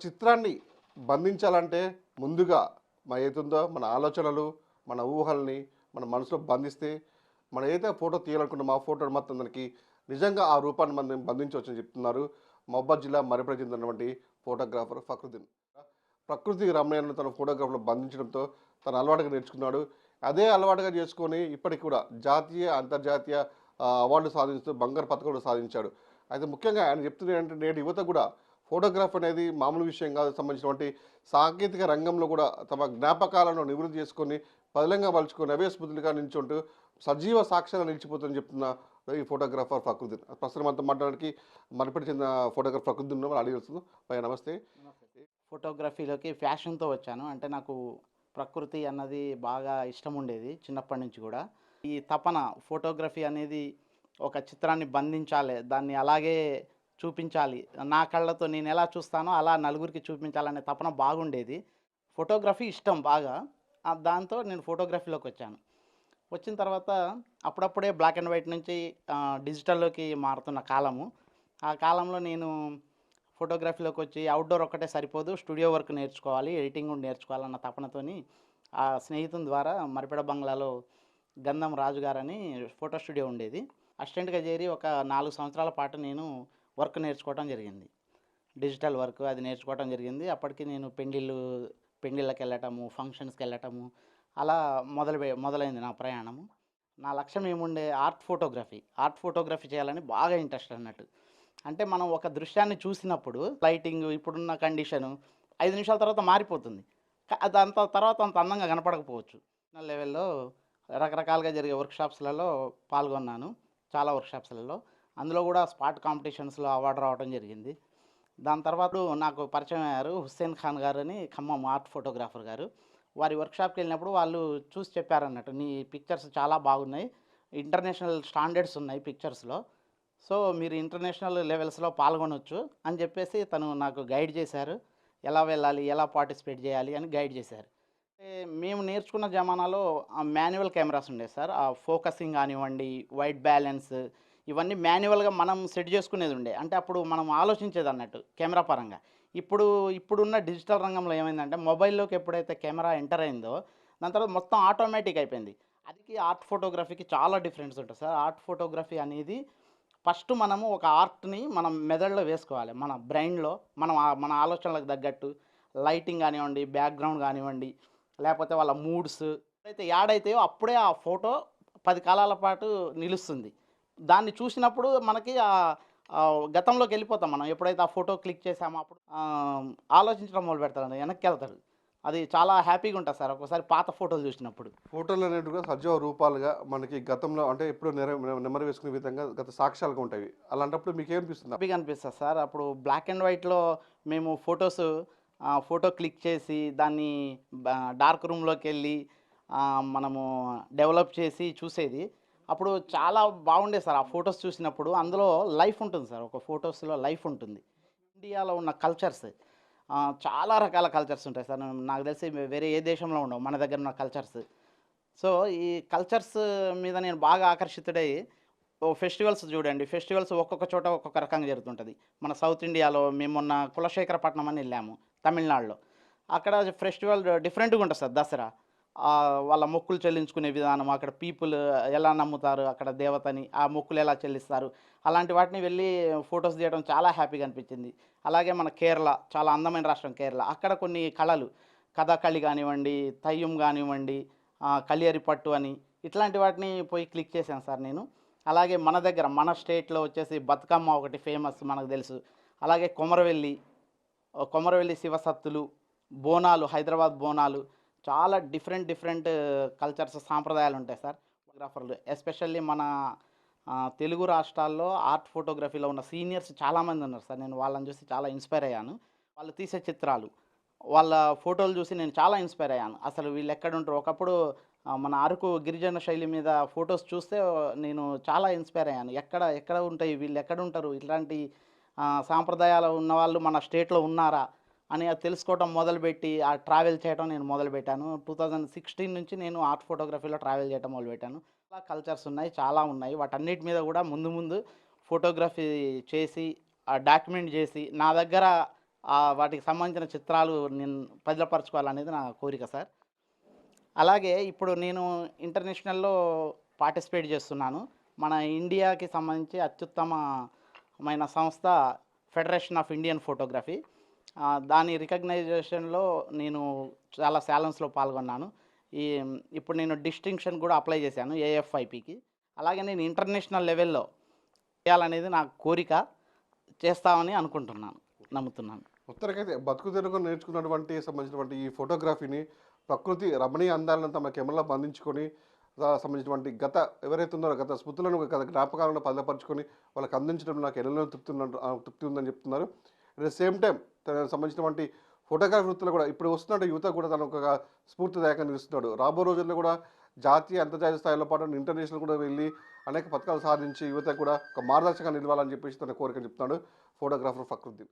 చిత్రాన్ని బంధించాలంటే ముందుగా ఏతుందో మన ఆలోచనలు, మన ఊహల్ని మన మనసులో బంధిస్తే మనం ఏదైతే ఫోటో తీయాలనుకుంటామో ఆ ఫోటో మొత్తం దానికి నిజంగా ఆ రూపాన్ని మనం బంధించవచ్చని చెప్తున్నారు మహబూబాద్ జిల్లా మర్రిపేట చెందినటువంటి ఫోటోగ్రాఫర్ ఫక్రుద్దీన్. ప్రకృతి రమణీయాన్ని తన ఫోటోగ్రాఫ్లో బంధించడంతో తన అలవాటుగా నేర్చుకున్నాడు. అదే అలవాటుగా చేసుకొని ఇప్పటికి కూడా జాతీయ, అంతర్జాతీయ అవార్డులు సాధిస్తూ బంగారు పతకాలు సాధించాడు. అయితే ముఖ్యంగా ఆయన చెప్తున్నది ఏంటంటే నేటి యువత కూడా ఫోటోగ్రాఫ్ అనేది మామూలు విషయం కాదు. సంబంధించినటువంటి సాంకేతిక రంగంలో కూడా తమ జ్ఞాపకాలను నివృత్తి చేసుకొని పదిలంగా మలుచుకొని అవే స్మృతులుగా నిల్చుంటూ సజీవ సాక్ష్యాలు నిలిచిపోతుందని చెప్తున్న ఈ ఫోటోగ్రాఫర్ ఫక్రుద్దీన్. ప్రస్తుతం అంతా మాట్లాడడానికి మరిపడి చెందిన ఫోటోగ్రాఫర్ ఫక్రుద్దీన్ అడిగి వస్తుంది. భయ్యా నమస్తే. ఫోటోగ్రఫీలోకి ఫ్యాషన్‌తో వచ్చాను. అంటే నాకు ప్రకృతి అన్నది బాగా ఇష్టం ఉండేది చిన్నప్పటి నుంచి గూడా. ఈ తపన ఫోటోగ్రఫీ అనేది ఒక చిత్రాన్ని బంధించాలి. దాన్ని అలాగే చూపించాలి. నా కళ్ళతో నేనెలా చూస్తానో అలా నలుగురికి చూపించాలనే తపన బాగుండేది. ఫోటోగ్రఫీ ఇష్టం బాగా. దాంతో నేను ఫోటోగ్రఫీలోకొచ్చాను. వచ్చిన తర్వాత అప్పుడప్పుడే బ్లాక్ అండ్ వైట్ నుంచి డిజిటల్‌లోకి మారుతున్న కాలము. ఆ కాలంలో నేను ఫోటోగ్రఫీలోకొచ్చి అవుట్‌డోర్ ఒక్కటే సరిపోదు. స్టూడియో వర్క్ నేర్చుకోవాలి. ఎడిటింగ్ కూడా నేర్చుకోవాలన్న తపనతోని ఆ స్నేహితుని ద్వారా మరిపెడ బంగ్లాలో గంధం రాజు గారని ఫోటో స్టూడియో ఉండేది. అసిస్టెంట్‌గా చేరి ఒక 4 సంవత్సరాల పాటు నేను వర్క్ నేర్చుకోవటం జరిగింది. డిజిటల్ వర్క్ అది నేర్చుకోవటం జరిగింది. అప్పటికి నేను పెళ్ళిళ్ళకెళ్ళటము, ఫంక్షన్స్‌కెళ్ళటము అలా మొదలైంది నా ప్రయాణము. నా లక్ష్యం ఏముండే ఆర్ట్ ఫోటోగ్రఫీ. ఆర్ట్ ఫోటోగ్రఫీ చేయాలని బాగా ఇంట్రెస్ట్ అన్నట్టు. అంటే మనం ఒక దృశ్యాన్ని చూసినప్పుడు లైటింగ్ ఇప్పుడున్న కండిషను 5 నిమిషాల తర్వాత మారిపోతుంది. అదంత తర్వాత అంత అందంగా కనపడకపోవచ్చు. నా లెవెల్‌లో రకరకాలుగా జరిగే వర్క్‌షాప్స్‌లలో పాల్గొన్నాను. చాలా వర్క్‌షాప్స్‌లలో. అందులో కూడా స్పాట్ కాంపిటీషన్స్‌లో అవార్డ్ రావడం జరిగింది. దాని తర్వాత నాకు పరిచయం అయ్యారు హుస్సేన్ ఖాన్ గారని ఖమ్మం ఆర్ట్ ఫోటోగ్రాఫర్ గారు. వారి వర్క్‌షాప్‌కెళ్ళినప్పుడు వాళ్ళు చూసి చెప్పారన్నట్టు. "నీ పిక్చర్స్ చాలా బాగున్నాయి. ఇంటర్నేషనల్ స్టాండర్డ్స్ ఉన్నాయి పిక్చర్స్‌లో. సో, మీరు ఇంటర్నేషనల్ లెవెల్స్‌లో పాల్గొనొచ్చు" అని చెప్పేసి తను నాకు గైడ్ చేశారు. ఎలా వెళ్ళాలి? ఎలా పార్టిసిపేట్ చేయాలి? అని గైడ్ చేశారు. మేము నేర్చుకున్న జమానాలో మాన్యువల్ కెమెరాస్ ఉండేవి సార్. ఫోకసింగ్ కానివ్వండి, వైట్ బ్యాలెన్స్ ఇవన్నీ మాన్యువల్‌గా మనం సెట్ చేసుకునేది ఉండే. అంటే అప్పుడు మనం ఆలోచించేదన్నట్టు కెమెరా పరంగా. ఇప్పుడున్న డిజిటల్ రంగంలో ఏమైందంటే మొబైల్‌లోకి ఎప్పుడైతే కెమెరా ఎంటర్ అయిందో దాని తర్వాత మొత్తం ఆటోమేటిక్ అయిపోయింది. అది ఆర్ట్ ఫోటోగ్రఫీకి చాలా డిఫరెన్స్ ఉంటుంది సార్. ఆర్ట్ ఫోటోగ్రఫీ అనేది ఫస్ట్ మనము ఒక ఆర్ట్‌ని మనం మెదడులో వేసుకోవాలి. మన బ్రెయిన్‌లో మన ఆలోచనలకు తగ్గట్టు లైటింగ్ గానివ్వండి, బ్యాక్‌గ్రౌండ్ గానివ్వండి, లేపోతే వాళ్ళ మూడ్స్ అయితే యాడ్ అయితాయో అప్పుడే ఆ ఫోటో 10 కాలాల పాటు నిలుస్తుంది. దాన్ని చూసినప్పుడు మనకి గతంలోకెళ్ళిపోతాం మనం. ఎప్పుడైతే ఆ ఫోటో క్లిక్ చేసామో అప్పుడు ఆలోచించడం మొదలుపెడతాడు. వెనక్కెళ్తాడు. అది చాలా హ్యాపీగా ఉంటది సార్. ఒక్కోసారి పాత ఫోటోలు చూసినప్పుడు. ఫోటోలు అనేటివి కూడా సజీవ రూపాలుగా మనకి గతంలో అంటే ఎప్పుడూ నెమరు వేసుకునే విధంగా గత సాక్ష్యాలుగా ఉంటాయి. అలాంటప్పుడు మీకేమనిపిస్తుంది? హ్యాపీగా అనిపిస్తది సార్. అప్పుడు బ్లాక్ అండ్ వైట్‌లో మేము ఫోటో క్లిక్ చేసి దాన్ని బ డార్క్ రూమ్‌లోకెళ్ళి మనము డెవలప్ చేసి చూసేది. అప్పుడు చాలా బాగుండేది సార్. ఆ ఫోటోస్ చూసినప్పుడు అందులో లైఫ్ ఉంటుంది సార్. ఒక ఫోటోస్‌లో లైఫ్ ఉంటుంది. ఇండియాలో ఉన్న కల్చర్స్ చాలా రకాల కల్చర్స్ ఉంటాయి సార్. నాకు తెలిసి వేరే ఏ దేశంలో ఉండవు మన దగ్గర ఉన్న కల్చర్స్. సో, ఈ కల్చర్స్ మీద నేను బాగా ఆకర్షితుడై ఫెస్టివల్స్ చూడండి. ఫెస్టివల్స్ ఒక్కొక్క చోట ఒక్కొక్క రకంగా జరుగుతుంటది. మన సౌత్ ఇండియాలో మేము మొన్న కులశేఖరపట్నం అని ఎళ్ళాము తమిళనాడులో. అక్కడ ఫెస్టివల్ డిఫరెంట్‌గా ఉంటది సార్ దసరా. వాళ్ళ మొక్కులు చెల్లించుకునే విధానం, అక్కడ పీపుల్ ఎలా నమ్ముతారు అక్కడ దేవతని, ఆ మొక్కులు ఎలా చెల్లిస్తారు, అలాంటి వాటిని వెళ్ళి ఫోటోస్ తీయడం చాలా హ్యాపీగా అనిపించింది. అలాగే మన కేరళ చాలా అందమైన రాష్ట్రం కేరళ. అక్కడ కొన్ని కళలు కథాకళి గానివ్వండి, తయ్యం గానివ్వండి, కలియరి పట్టు అని ఇట్లాంటి వాటిని పోయి క్లిక్ చేశాను సార్ నేను. అలాగే మన దగ్గర మన స్టేట్‌లో వచ్చేసి బతుకమ్మ ఒకటి ఫేమస్ మనకు తెలుసు. అలాగే కొమరవెల్లి శివసత్తులు, బోనాలు, హైదరాబాద్ బోనాలు చాలా డిఫరెంట్ కల్చర్స్ సాంప్రదాయాలు ఉంటాయి సార్. ఫోటోగ్రాఫర్లు ఎస్పెషల్లీ మన తెలుగు రాష్ట్రాల్లో ఆర్ట్ ఫోటోగ్రఫీలో ఉన్న సీనియర్స్ చాలామంది ఉన్నారు సార్. నేను వాళ్ళని చూసి చాలా ఇన్‌స్పైర్ అయ్యాను. వాళ్ళు తీసే చిత్రాలు, వాళ్ళ ఫోటోలు చూసి నేను చాలా ఇన్‌స్పైర్ అయ్యాను. అసలు వీళ్ళెక్కడుంటరు ఒకప్పుడు మన అరకు గిరిజన శైలి మీద ఫోటోస్ చూస్తే నేను చాలా ఇన్‌స్పైర్ అయ్యాను. ఎక్కడ ఉంటాయి వీళ్ళెక్కడుంటరు? ఇట్లాంటి సాంప్రదాయాలు ఉన్నవాళ్ళు మన స్టేట్‌లో ఉన్నారా? అని అది తెలుసుకోవటం మొదలుపెట్టి, ట్రావెల్ చేయటం నేను మొదలుపెట్టాను. 2016 నుంచి నేను ఆర్ట్ ఫోటోగ్రఫీలో ట్రావెల్ చేయటం మొదలుపెట్టాను. చాలా కల్చర్స్ ఉన్నాయి. చాలా ఉన్నాయి. వాటన్నిటి మీద గూడా ముందు ఫోటోగ్రఫీ చేసి, డాక్యుమెంట్ జేసి, నా దగ్గర వాటికి సంబంధించిన చిత్రాలు నేను భద్రపరచుకోవాలనేది నా కోరిక సార్. అలాగే ఇప్పుడు నేను ఇంటర్నేషనల్‌లో పార్టిసిపేట్ చేస్తున్నాను. మన ఇండియాకి సంబంధించి అత్యుత్తమమైన సంస్థ ఫెడరేషన్ ఆఫ్ ఇండియన్ ఫోటోగ్రఫీ. దాని రికగ్నైజేషన్‌లో నేను చాలా సాలన్స్‌లో పాల్గొన్నాను. ఇప్పుడు నేను డిస్టింక్షన్ కూడా అప్లై చేశాను ఏఎఫ్ఐపికి. అలాగే నేను ఇంటర్నేషనల్ లెవెల్‌లో చేయాలనేది నా కోరిక. చేస్తామని అనుకుంటున్నాను. నమ్ముతున్నాను. మొత్తానికైతే బతుకు తెరుగు నేర్చుకున్నటువంటి సంబంధించినటువంటి ఈ ఫోటోగ్రఫీని ప్రకృతి రమణీయ అందాలను తమ కెమెరాలో బంధించుకొని సంబంధించినటువంటి గత ఎవరైతే ఉన్నారో గత స్మృతులను గత జ్ఞాపకాలను భద్రపరుచుకొని వాళ్ళకి అందించడం నాకు ఎన్నో తృప్తి ఉందని చెప్తున్నారు. అట్ ద సేమ్ టైం తనకు సంబంధించినటువంటి ఫోటోగ్రఫీ వృత్తిలో కూడా ఇప్పుడు వస్తున్న యువత కూడా తను ఒక స్ఫూర్తిదాయకంగా నిలుస్తున్నాడు. రాబో రోజుల్లో కూడా జాతీయ అంతర్జాతీయ స్థాయిలో పాటు ఇంటర్నేషనల్ కూడా వెళ్ళి అనేక పథకాలు సాధించి యువత కూడా ఒక మార్గదర్శకంగా నిలవాలని చెప్పేసి తన కోరికని చెప్తున్నాడు ఫోటోగ్రాఫర్ ఫక్రుద్దీన్.